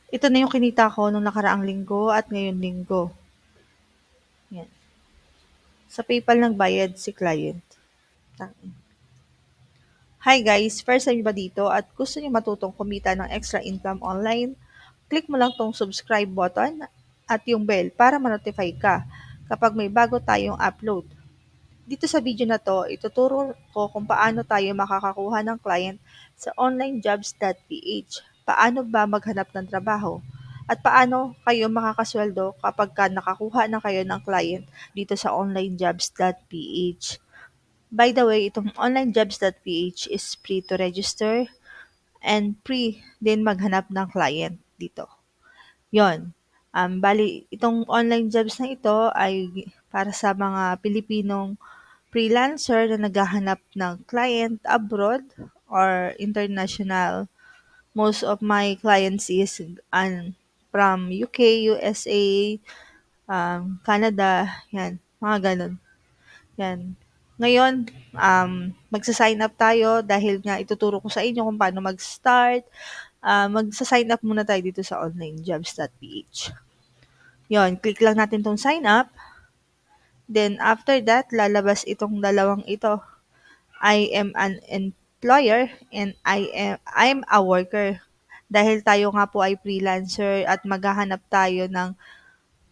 Ito na yung kinita ko nung nakaraang linggo at ngayon linggo. Yan. Sa PayPal nagbayad si client. Hi guys! First time ba dito at gusto niyo matutong kumita ng extra income online? Click mo lang tong subscribe button at yung bell para ma-notify ka kapag may bago tayong upload. Dito sa video na to, ituturo ko kung paano tayo makakakuha ng client sa onlinejobs.ph. Paano ba maghanap ng trabaho? At paano kayo makakasweldo kapag nakakuha na kayo ng client dito sa onlinejobs.ph. By the way, itong onlinejobs.ph is free to register and free din maghanap ng client dito. Yon. Bali, itong online jobs na ito ay para sa mga Pilipinong freelancer na naghahanap ng client abroad or international. Most of my clients is from UK, USA, Canada, yan, mga ganun. Yan. Ngayon, magsa-sign up tayo dahil nga ituturo ko sa inyo kung paano mag-start. Magsa-sign up muna tayo dito sa onlinejobs.ph. Yon, click lang natin tong sign up. Then after that, lalabas itong dalawang ito. I am an employer and I'm a worker. Dahil tayo nga po ay freelancer at maghahanap tayo ng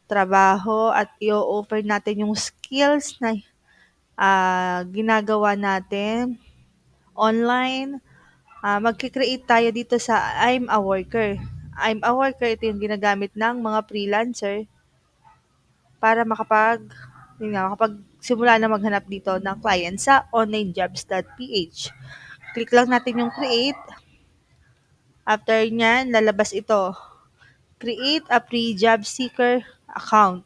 trabaho at i-offer natin yung skills na ginagawa natin online. Magki-create tayo dito sa I'm a worker. I'm a worker, ito yung ginagamit ng mga freelancer para makapag simula na maghanap dito ng client sa onlinejobs.ph. Click lang natin yung create. After nyan, lalabas ito. Create a free job seeker account.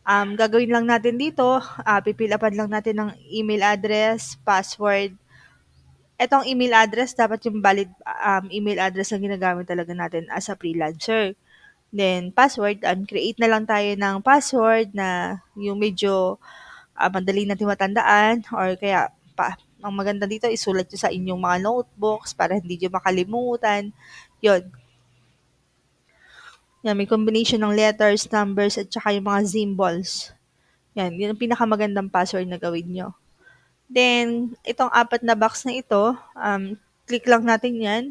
Gagawin lang natin dito, pipilapan lang natin ng email address, password. Etong email address, dapat yung valid email address ang ginagamit talaga natin as a freelancer. Then, password, create na lang tayo ng password na yung medyo madali natin matandaan or kaya ang maganda dito, isulat nyo sa inyong mga notebooks para hindi nyo makalimutan. Yun. Yan, may combination ng letters, numbers, at saka yung mga symbols. Yan, yun ang pinakamagandang password na gawin nyo. Then, itong apat na box na ito, click lang natin yan.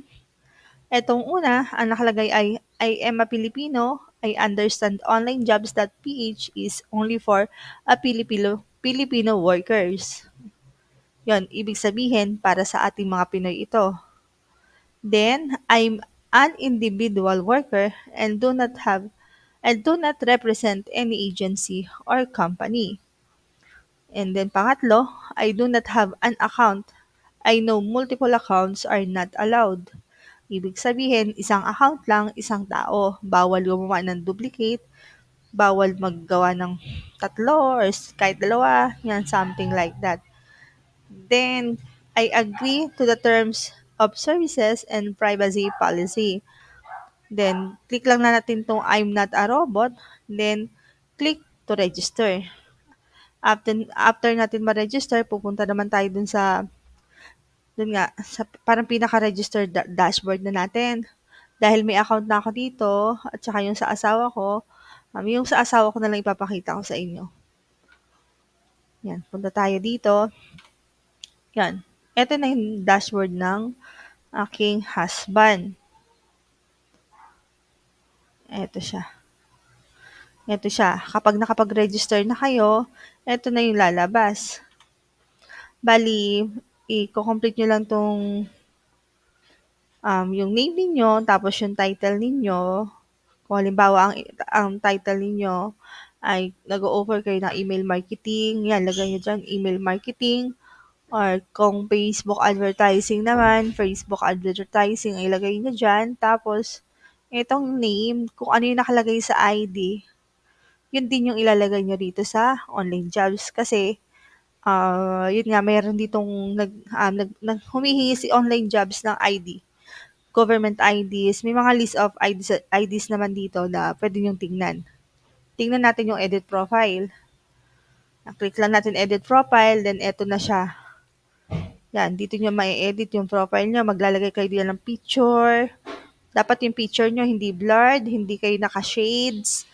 Etong una, ang nakalagay ay I am a Filipino. I understand onlinejobs.ph is only for a Filipino workers. Yon, ibig sabihin para sa ating mga Pinoy ito. Then, I'm an individual worker and do not represent any agency or company. And then pangatlo, I do not have an account. I know multiple accounts are not allowed. Ibig sabihin, isang account lang, isang tao. Bawal gumawa ng duplicate, bawal maggawa ng tatlo or kahit dalawa, yan, something like that. Then, I agree to the terms of services and privacy policy. Then, click lang na natin itong I'm not a robot. Then, click to register. After natin ma-register, pupunta naman tayo dun nga, sa parang pinaka-register dashboard na natin. Dahil may account na ako dito, at saka yung sa asawa ko, yung sa asawa ko na lang ipapakita ko sa inyo. Yan, punta tayo dito. Yan. Ito na yung dashboard ng aking husband. Ito siya. Ito siya. Kapag nakapag-register na kayo, ito na yung lalabas. Bali, i-complete nyo lang tong yung name ninyo, tapos yung title ninyo. Kung halimbawa, ang title ninyo ay nag-o-offer kayo ng email marketing, yan, lagay nyo dyan, email marketing. Or kung Facebook advertising naman, Facebook advertising, ay ilagay nyo dyan. Tapos, itong name, kung ano yung nakalagay sa ID, yun din yung ilalagay nyo dito sa online jobs. Kasi, yun nga, mayroon ditong humihingi si online jobs ng ID. Government IDs. May mga list of IDs naman dito na pwede nyo tingnan. Tingnan natin yung edit profile. Click lang natin edit profile, then eto na siya. Yan, dito nyo ma-edit yung profile nyo. Maglalagay kayo dito ng picture. Dapat yung picture nyo hindi blurred, hindi kayo naka-shades,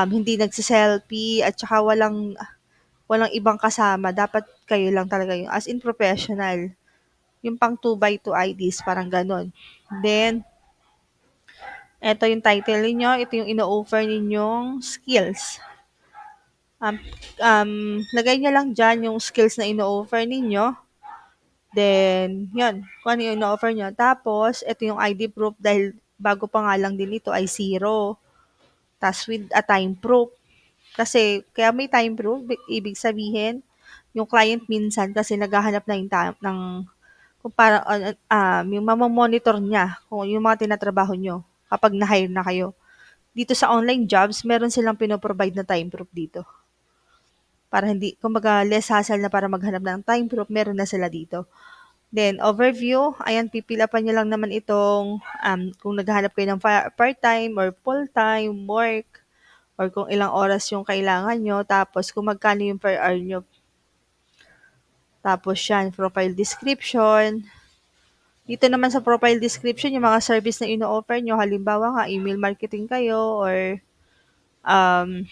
hindi nagse-selfie, at saka walang ibang kasama. Dapat kayo lang talaga yung as in professional. Yung pang 2 by 2 IDs, parang ganon. Then, eto yung title ninyo, ito yung ino-offer ninyong skills. Um, lagay niyo lang dyan yung skills na ino-offer ninyo. Then, yun, kung ano yung ino-offer nyo. Tapos, ito yung ID proof dahil bago pa nga lang din ito ay zero. Tapos with a time proof. Kasi, kaya may time proof, ibig sabihin, yung client minsan kasi naghahanap na yung ng kung para yung mamamonitor niya kung yung mga tinatrabaho nyo kapag na-hire na kayo. Dito sa online jobs, meron silang pinoprovide na time proof dito. Para hindi, kumbaga less hassle na para maghanap ng time proof, meron na sila dito. Then, overview, ayan, pipilapan nyo lang naman itong kung naghahanap kayo ng part-time or full-time work or kung ilang oras yung kailangan nyo, tapos kung magkano yung per hour nyo. Tapos yan, profile description. Dito naman sa profile description, yung mga service na ino-offer nyo, halimbawa nga, email marketing kayo or um,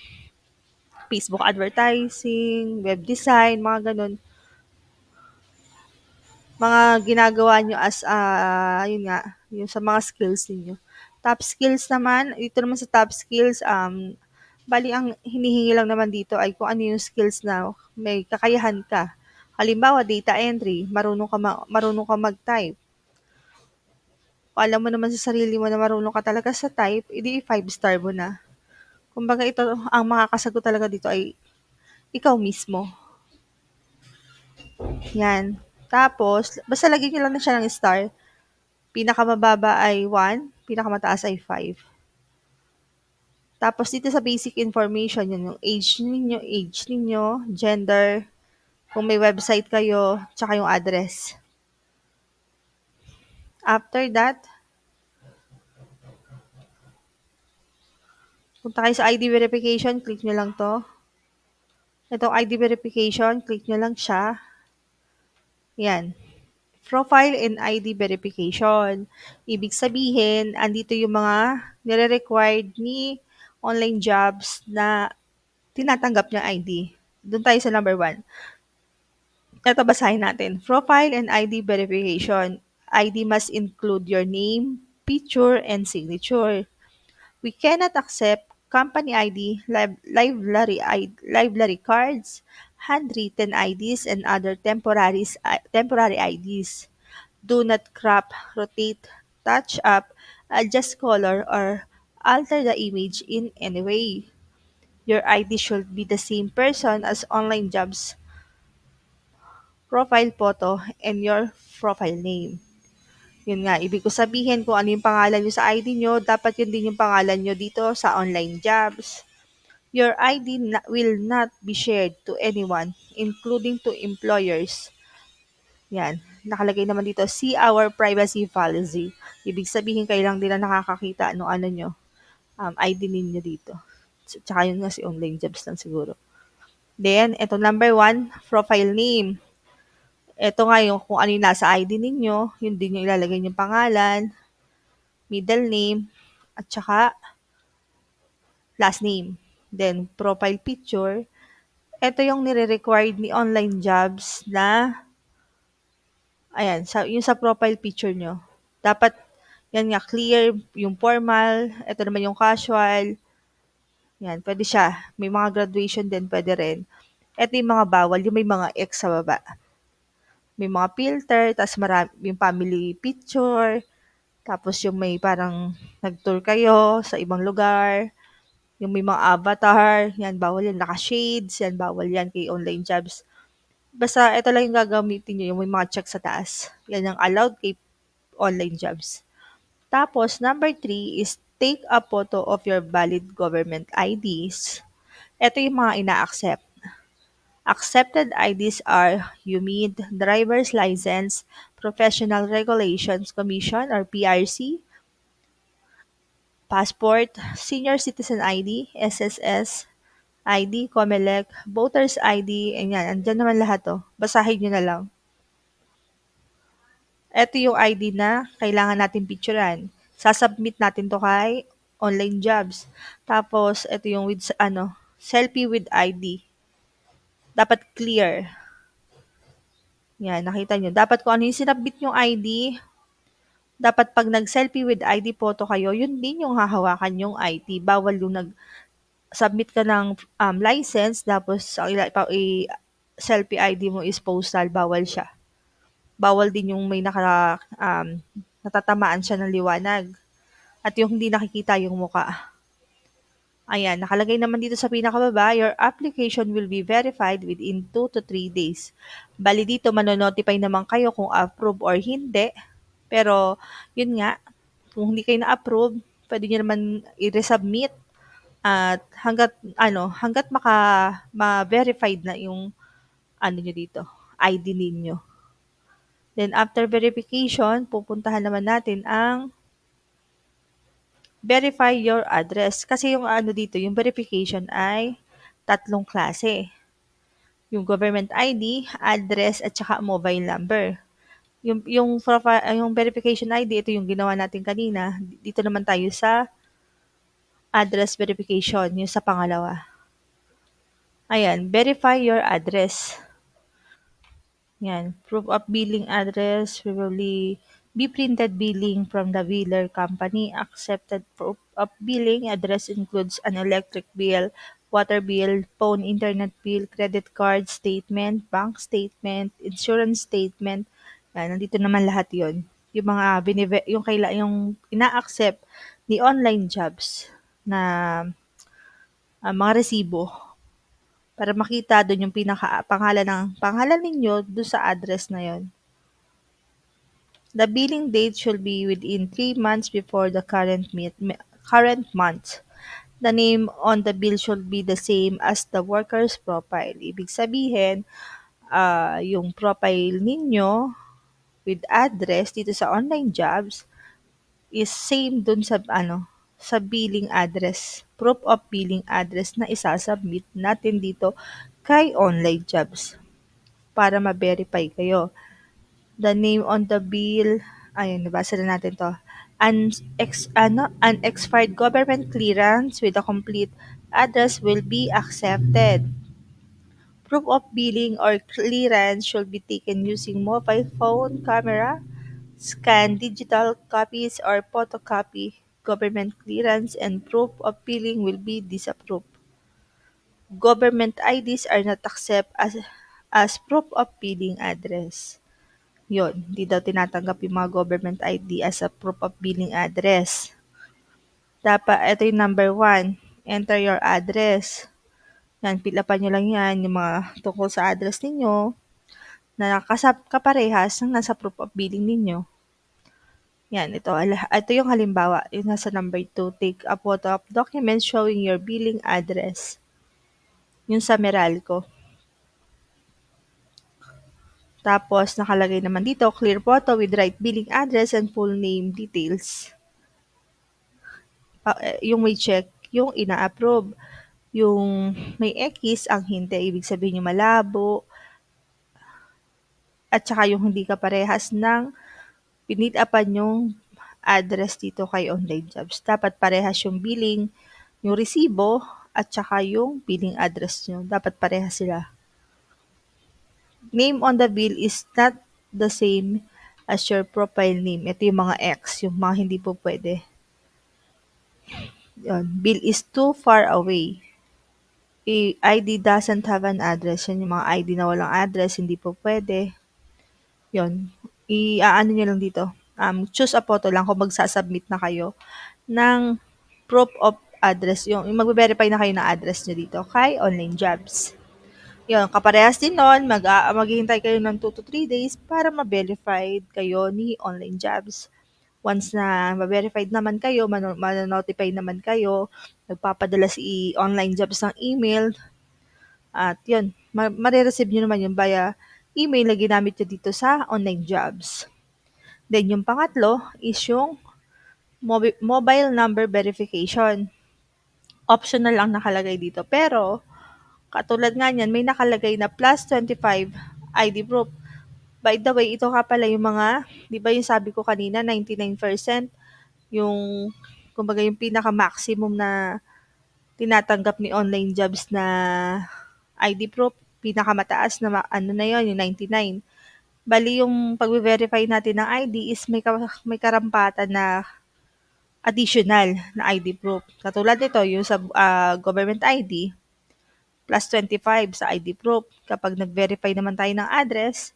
Facebook advertising, web design, mga ganun. Mga ginagawa nyo as, yun nga, yung sa mga skills ninyo. Top skills naman, dito naman sa top skills, bali ang hinihingi lang naman dito ay kung ano yung skills na may kakayahan ka. Halimbawa, data entry, marunong ka mag-type. Kung alam mo naman sa sarili mo na marunong ka talaga sa type, edi 5 star mo na. Kumbaga ito, ang makakasagot talaga dito ay ikaw mismo. Yan. Tapos, basta lagyan nyo lang na siya ng star. Pinakamababa ay 1, pinakamataas ay 5. Tapos dito sa basic information, yun yung age ninyo, gender, kung may website kayo, tsaka yung address. After that, punta kayo sa ID verification, click nyo lang to. Itong ID verification, click nyo lang siya. Yan. Profile and ID verification. Ibig sabihin, andito yung mga nire-required ni online jobs na tinatanggap niya ID. Doon tayo sa number 1. Ito basahin natin. Profile and ID verification. ID must include your name, picture, and signature. We cannot accept company ID, library cards, handwritten IDs, and other temporary IDs. Do not crop, rotate, touch up, adjust color, or alter the image in any way. Your ID should be the same person as online jobs profile photo and your profile name. Yun nga, ibig ko sabihin kung ano yung pangalan nyo sa ID nyo, dapat yun din yung pangalan nyo dito sa online jobs. Your ID will not be shared to anyone, including to employers. Yan, nakalagay naman dito, see our privacy policy. Ibig sabihin kayo lang din na nakakakita ano nyo, ID ninyo dito. Tsaka yun nga si online jobs lang siguro. Then, ito number 1, profile name. Eto nga yung kung ano yung nasa ID ninyo, yun din yung ilalagay niyong pangalan, middle name, at saka last name. Then, profile picture. Ito yung nire-required ni online jobs na, ayan, yung sa profile picture nyo. Dapat, yan nga, clear, yung formal, ito naman yung casual. Yan, pwede siya. May mga graduation din, pwede rin. Ito yung mga bawal, yung may mga X sa baba. May mga filter, tas yung family picture, tapos yung may parang nag-tour kayo sa ibang lugar, yung may mga avatar, yan bawal yan, naka-shades, yan bawal yan kay online jobs. Basta ito lang yung gagamitin nyo, yung may mga check sa taas. Yan ang allowed kay online jobs. Tapos, number 3 is take a photo of your valid government IDs. Ito yung mga ina-accept. Accepted IDs are UMID, Driver's License, Professional Regulations Commission or PRC, Passport, Senior Citizen ID, SSS, ID, COMELEC, Voters ID, ayan, andyan naman lahat to. Basahin nyo na lang. Ito yung ID na kailangan natin picturean. Sasubmit natin 'to kay online jobs. Tapos ito yung with selfie with ID. Dapat clear. Yan, nakita niyo. Dapat kung ano yung sinubmit yung ID, dapat 'pag nag-selfie with ID photo kayo, yun din yung hahawakan yung ID. Bawal yung nag-submit ka ng, license tapos ang selfie ID mo is postal, bawal siya. Bawal din yung may natatamaan siya ng liwanag at yung hindi nakikita yung muka. Ayan, nakalagay naman dito sa pinakababa, your application will be verified within 2 to 3 days. Bali dito, mano-notify naman kayo kung approve or hindi. Pero, yun nga, kung hindi kayo na-approve, pwede nyo naman i-resubmit at hanggat ma-verified na yung nyo dito, ID ninyo. Then, after verification, pupuntahan naman natin ang verify your address. Kasi yung dito, yung verification ay tatlong klase. Yung government ID, address, at saka mobile number. Yung verification ID, ito yung ginawa natin kanina. Dito naman tayo sa address verification, yung sa pangalawa. Ayan, verify your address. Yan, proof of billing address, probably be printed billing from the biller company. Accepted proof of billing address includes an electric bill, water bill, phone, internet bill, credit card statement, bank statement, insurance statement. Yan, nandito naman lahat yon. Yung mga yung ina-accept ni online jobs na mga resibo para makita do'n yung pangalan ninyo do'n sa address na 'yon. The billing date should be within 3 months before the current month. The name on the bill should be the same as the worker's profile. Ibig sabihin, yung profile ninyo with address dito sa online jobs is same dun sa billing address, proof of billing address na isasubmit natin dito kay online jobs para ma-verify kayo. The name on the bill, ayun, nabasa na natin to. An expired government clearance with a complete address will be accepted. Proof of billing or clearance should be taken using mobile phone camera. Scan digital copies or photocopy government clearance and proof of billing will be disapproved. Government IDs are not accept as proof of billing address. Yun, hindi daw tinatanggap yung mga government ID as a proof of billing address. Dapat, ito yung number 1, enter your address. Yan, fill upan nyo lang yan, yung mga tungkol sa address ninyo na kaparehas ng nasa proof of billing ninyo. Yan, ito yung halimbawa, yung nasa number 2, take a photo of documents showing your billing address. Yung sa Meralco. Tapos, nakalagay naman dito, clear photo with right billing address and full name details. Yung may check, yung ina-approve. Yung may X, ang hindi, ibig sabihin yung malabo. At saka yung hindi kaparehas ng pinid-upan yung address dito kay online jobs. Dapat parehas yung billing, yung resibo, at saka yung billing address nyo. Dapat parehas sila. Name on the bill is not the same as your profile name. Ito yung mga X, yung mga hindi po pwede. Yun. Bill is too far away. ID doesn't have an address. Yan yung mga ID na walang address, hindi po pwede. Yun. I-ano nyo lang dito. Choose a photo lang kung magsasubmit na kayo ng proof of address. Yung magbe-verify na kayo ng address nyo dito kay online jobs. Yun, kaparehas din nun, maghihintay kayo ng 2 to 3 days para ma-verified kayo ni online jobs. Once na ma-verified naman kayo, ma-notify naman kayo, nagpapadala si online jobs ng email, at yun, ma-receive nyo naman yun via email na ginamit nyo dito sa online jobs. Then yung pangatlo is yung mobile number verification. Optional ang nakalagay dito. Pero, katulad nga niyan, may nakalagay na plus 25 ID proof. By the way, ito nga pala yung mga, di ba yung sabi ko kanina, 99% yung kumbaga yung pinaka-maximum na tinatanggap ni online jobs na ID proof, pinakamataas na ano na yon yung 99. Bali yung pagve-verify natin ng ID is may karampatan na additional na ID proof. Katulad nito, yung sa government ID, plus 25 sa ID proof. Kapag nag-verify naman tayo ng address,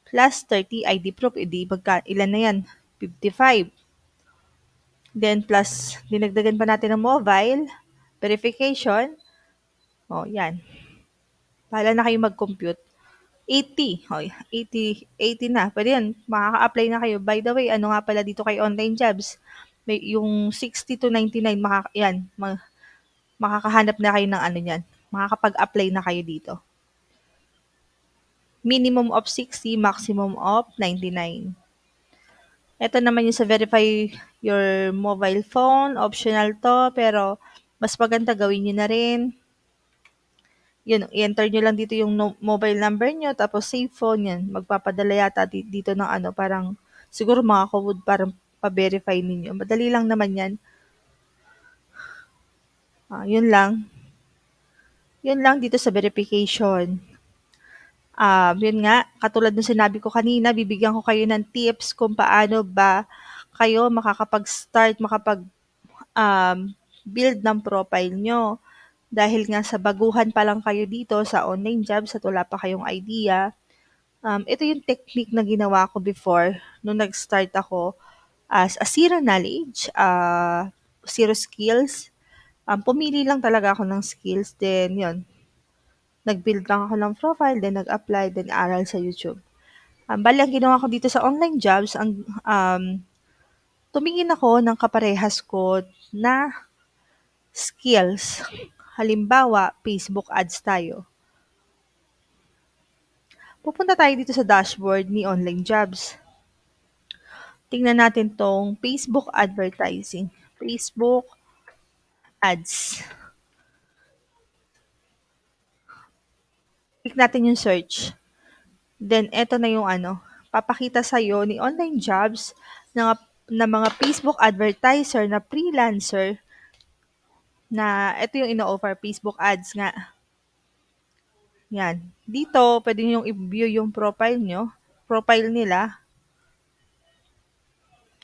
plus 30 ID proof. Ilan na yan? 55. Then plus, dinagdagan pa natin ng mobile, verification. O, yan. Bahala na kayo mag-compute. 80. O, 80 na. Pwede yan. Makaka-apply na kayo. By the way, ano nga pala dito kay online jobs? May yung 60 to 99, makakahanap na kayo ng ano yan. Makakapag-apply na kayo dito. Minimum of 60, maximum of 99. Ito naman yung sa verify your mobile phone. Optional to, pero mas maganda gawin nyo na rin. Yun, i-enter nyo lang dito yung mobile number nyo, tapos save phone yan. Magpapadala yata dito ng ano, parang siguro mga code para pa-verify ninyo. Madali lang naman yan. Yun lang. Yun lang dito sa verification. Yun nga, katulad ng sinabi ko kanina, bibigyan ko kayo ng tips kung paano ba kayo makakapag-start, build ng profile nyo. Dahil nga sa baguhan pa lang kayo dito sa online jobs at wala pa kayong idea, ito yung technique na ginawa ko before nung nag-start ako as a zero knowledge, zero skills. Pumili lang talaga ako ng skills, then yun, nag-build lang ako ng profile, then nag-apply, then aral sa YouTube. Bali, ang ginawa ko dito sa online jobs, tumingin ako ng kaparehas ko na skills. Halimbawa, Facebook ads tayo. Pupunta tayo dito sa dashboard ni online jobs. Tingnan natin tong Facebook advertising. Facebook ads. Click natin yung search. Then, eto na yung ano, papakita sa'yo ni online jobs na mga Facebook advertiser na freelancer na ito yung ino-offer, Facebook ads nga. Yan. Dito, pwede nyo i-view yung profile nila.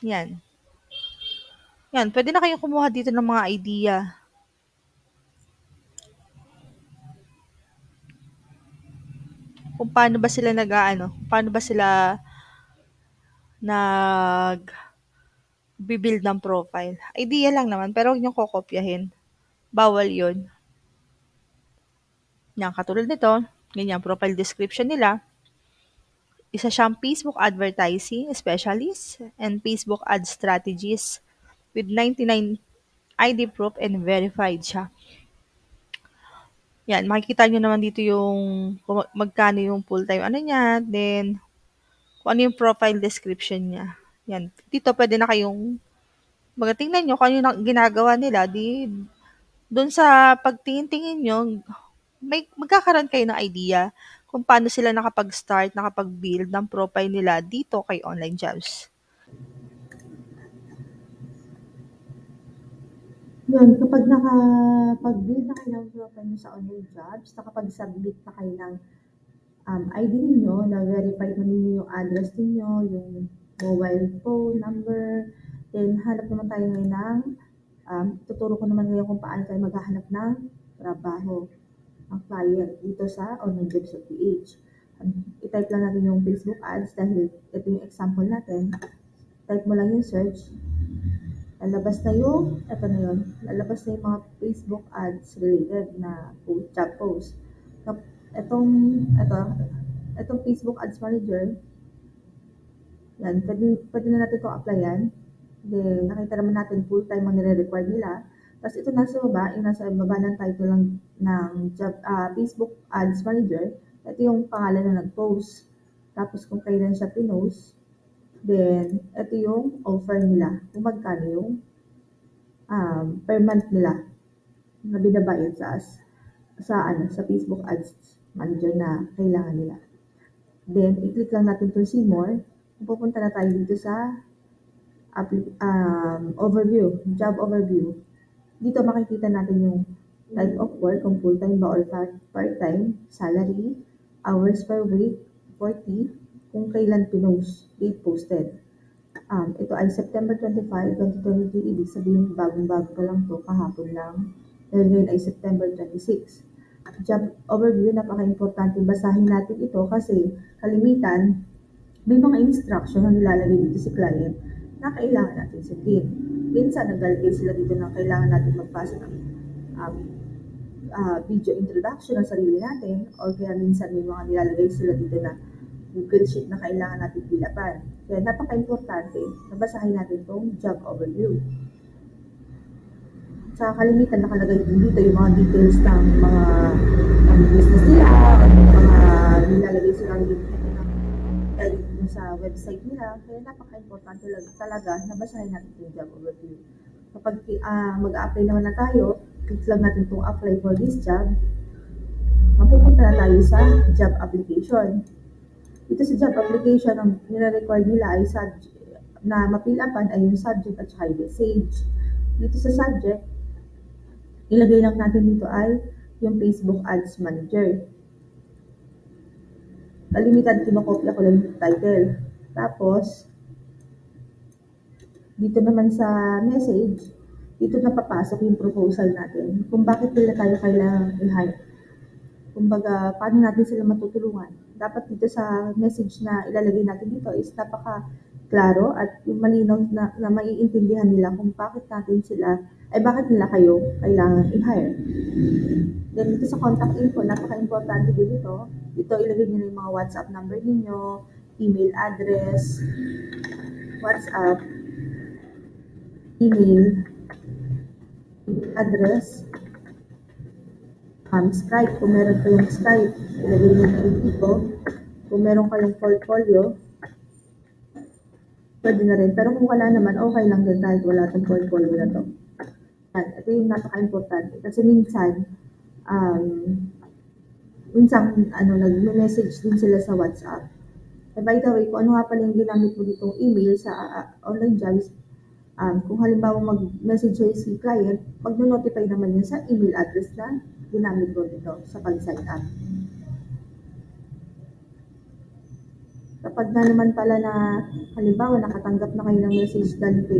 Yan. Yan, pwede na kayong kumuha dito ng mga idea. Kung paano ba sila paano ba sila nag-build ng profile. Idea lang naman, pero huwag niyong kokopyahin. Bawal yun. Yan, katulad nito, ganyan, profile description nila. Isa siyang Facebook advertising specialist and Facebook ad strategist with 99 ID proof and verified siya. Yan, makikita nyo naman dito yung magkano yung full-time ano niya, then kung ano yung profile description niya. Yan, dito pwede na kayong tingnan nyo kung ano yung ginagawa nila, doon sa pagtingin-tingin nyo, magkakaroon kayo ng idea kung paano sila nakapag-start, nakapag-build ng profile nila dito kay online jobs. Yun, kapag nakapag-build na kayo ng profile nyo sa online jobs, nakapag-submit na kayo ng ID ninyo, na-verify na ninyo yung address ninyo, yung mobile phone number, then hanap naman tayo ngayon ng, tuturo ko naman ngayon kung paano tayo maghahanap ng trabaho, ang client dito sa online jobs.ph. I-type lang natin yung Facebook ads dahil ito yung example natin. Type mo lang yung search. Lalabas na yung, ito na yun, lalabas na yung mga Facebook ads related na job post. Itong Facebook Ads Manager, yan, pwede na natin itong applyan. Then, nakita naman natin full-time ang nire-require nila. Tapos ito nasa baba ng title ng job, Facebook Ads Manager. Ito yung pangalan na nag-post. Tapos kung kailan siya pinost, then ito yung offer nila. Kung magkano yung per month nila na binabayad sa Facebook Ads Manager na kailangan nila. Then, i-click lang natin itong see more. Pupunta na tayo dito sa overview, job overview. Dito makikita natin yung type of work, kung full-time ba or part-time, salary, hours per week, 40, kung kailan pinost, date posted. Ito ay September 25, 2023, ibig sabihin bagong-bago pa lang to, kahapon lang. Dahil ngayon ay September 26. Job overview, napaka-importante basahin natin ito kasi kalimitan may mga instruction na nilalagay dito si client na kailangan natin sundin. Minsan naglalagay sila dito na kailangan natin magpasa ng um, video introduction ng sarili natin, or kaya minsan may mga nilalagay sila dito na Google Sheet na kailangan natin pilapan. Kaya napaka-importante na basahin natin itong job overview. Sa kalimitan nakalagay din dito yung mga details ng mga business nila, o yung mga nilalagay silang link dito ng edit dun sa website nila. Kaya napaka-importante talaga na basahin natin yung job overview. Kapag mag-a-apply naman na tayo, click lang natin itong apply for this job. Mapupunta na tayo sa job application. Dito sa job application, ang nire-require nila ay na mapilapan ay yung subject at saka yung message. Dito sa subject, ilagay lang natin dito ay yung Facebook Ads Manager. Kalimitan, kinokopya ko lang yung title. Tapos, dito naman sa message, dito na papasok yung proposal natin kung bakit nila tayo kailangan i-hire. Kumbaga, paano natin sila matutulungan. Dapat dito sa message na ilalagay natin dito is napaka-klaro at yung malinaw na maiintindihan nila kung bakit natin sila, ay bakit nila kayo kailangan i-hire. Then dito sa contact info, napaka-importante din ito. Dito ilagay niyo na yung mga WhatsApp number ninyo, email address, WhatsApp, email address, Skype, kung meron kayong Skype, ilagay niyo na rin dito. Kung meron kayong portfolio, pwede na rin. Pero kung wala naman, okay lang din kahit wala itong portfolio na to. Yan, ito yung napaka-importante. Kasi minsan nag-message din sila sa WhatsApp. And by the way, kung ano nga pala yung ginamit mo ditong email sa online jobs, kung halimbawa mag-message sa'yo si client, mag-notify naman yun sa email address na ginamit mo dito sa pag-sign up. Kapag na naman pala na halimbawa nakatanggap na kayo ng message galing kay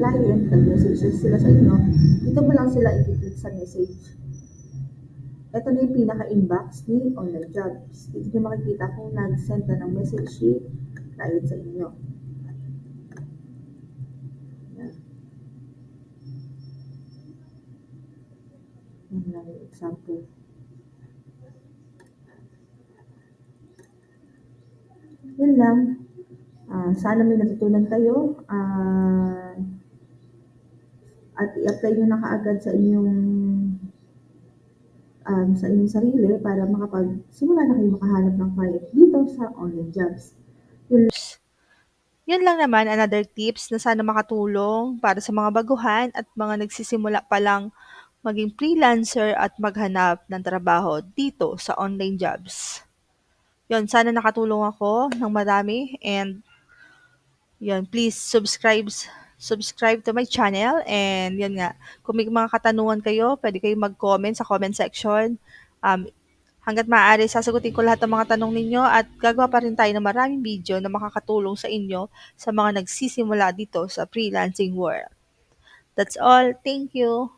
client, nag-message sila sa inyo, dito mo lang sila i-click sa message. Ito na yung pinaka-inbox ni online jobs. Dito nyo makikita kung nag-send na ng message si client sa inyo. Yan lang yung example. Yun lang. Sana may natutunan kayo. At i-apply nyo na kaagad sa inyong sarili para makapag-simula na kayo makahanap ng client dito sa online jobs. Yun lang naman, another tips na sana makatulong para sa mga baguhan at mga nagsisimula pa lang maging freelancer at maghanap ng trabaho dito sa online jobs. Yun, sana nakatulong ako ng marami, and yun, please subscribe to my channel, and yun nga, kung may mga katanungan kayo, pwede kayong mag-comment sa comment section. Hangga't maaari, sasagutin ko lahat ng mga tanong ninyo at gagawa pa rin tayo ng maraming video na makakatulong sa inyo sa mga nagsisimula dito sa freelancing world. That's all. Thank you.